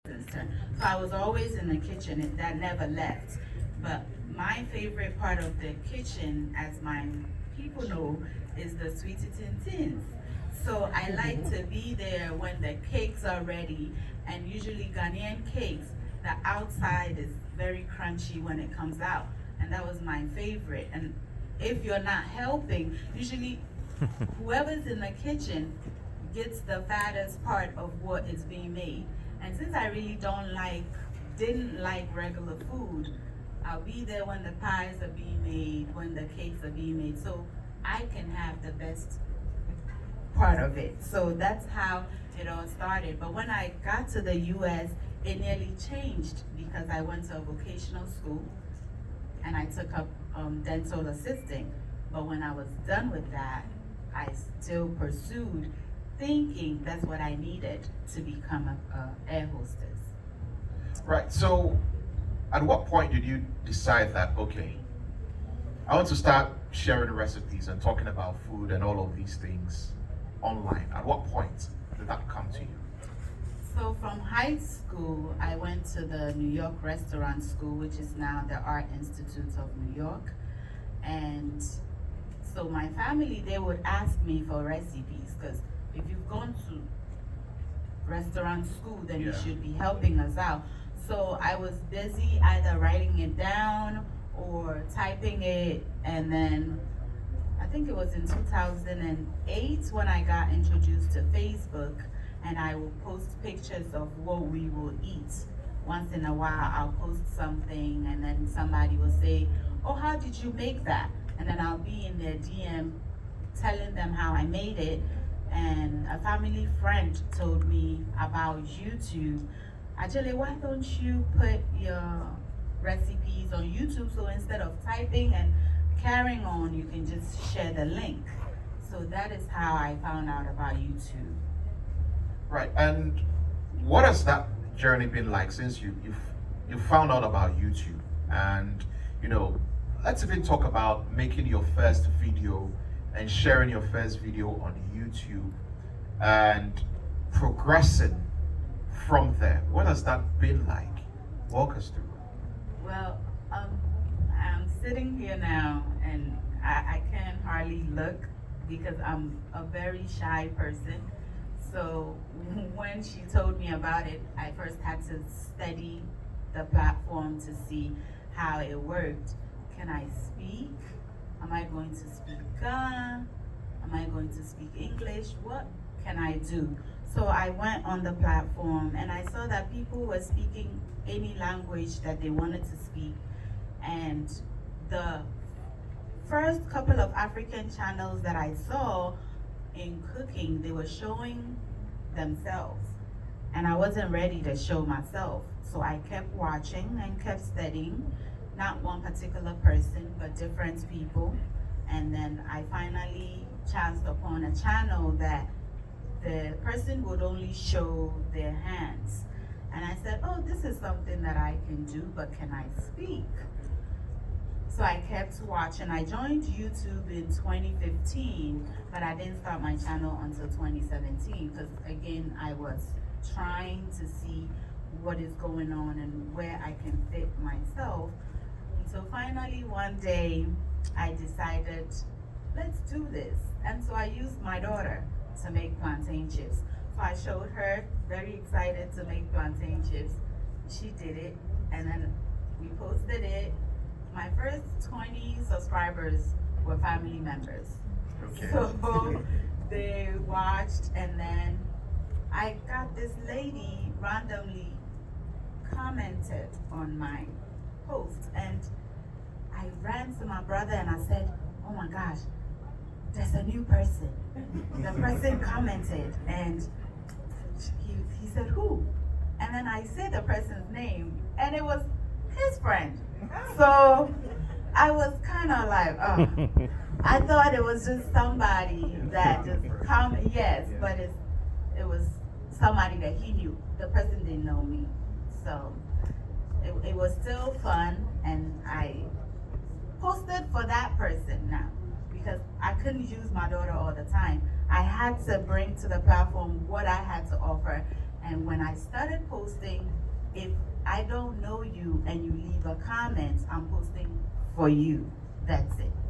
turn. So I was always in the kitchen, and that never left. But my favorite part of the kitchen, as my people know, is the sweetie tins. So I like to be there when the cakes are ready, and usually Ghanaian cakes, the outside is very crunchy when it comes out, and that was my favorite. And if you're not helping, usually whoever's in the kitchen gets the fattest part of what is being made. And since I really didn't like regular food, I'll be there when the pies are being made, when the cakes are being made, so I can have the best part of it. So that's how it all started. But when I got to the US, it nearly changed because I went to a vocational school and I took up dental assisting. But when I was done with that, I still pursued thinking that's what I needed to become a air hostess. Right. So, at what point did you decide that, okay, I want to start sharing recipes and talking about food and all of these things online? At what point did that come to you? So from high school, I went to the New York Restaurant School, which is now the Art Institute of New York. And so my family, they would ask me for recipes because if you've gone to restaurant school, then you Yeah. should be helping us out. So I was busy either writing it down or typing it, and then I think it was in 2008 when I got introduced to Facebook, and I will post pictures of what we will eat. Once in a while, I'll post something, and then somebody will say, "Oh, how did you make that?" And then I'll be in their DM telling them how I made it. And a family friend told me about YouTube. Actually, why don't you put your recipes on YouTube, so instead of typing and carrying on, you can just share the link. So that is how I found out about YouTube. Right. And what has that journey been like since you found out about YouTube? And you know, let's even talk about making your first video and sharing your first video on YouTube and progressing from there. What has that been like? Walk us through. Well, I'm sitting here now and I can hardly look because I'm a very shy person. So when she told me about it, I first had to study the platform to see how it worked. Can I speak? Am I going to speak Ghana? Am I going to speak English? What can I do? So I went on the platform and I saw that people were speaking any language that they wanted to speak. And the first couple of African channels that I saw in cooking, they were showing themselves. And I wasn't ready to show myself. So I kept watching and kept studying, not one particular person, but different people. And then I finally chanced upon a channel that the person would only show their hands. And I said, oh, this is something that I can do, but can I speak? So I kept watching. I joined YouTube in 2015, but I didn't start my channel until 2017 because, again, I was trying to see what is going on and where I can fit myself. And so finally, one day, I decided, let's do this. And so I used my daughter to make plantain chips. So I showed her, very excited to make plantain chips. She did it, and then we posted it. My first 20 subscribers were family members. Okay. So they watched, and then I got this lady randomly commented on my post, and I ran to my brother and I said, oh my gosh, there's a new person. The person commented, and he said, who? And then I said the person's name, and it was his friend. So I was kind of like, oh, I thought it was just somebody that just yes, but it was somebody that he knew. The person didn't know me. So it was still fun, and I posted for that person now because I couldn't use my daughter all the time. I had to bring to the platform what I had to offer. And when I started posting, I don't know you and you leave a comment, I'm posting for you. That's it.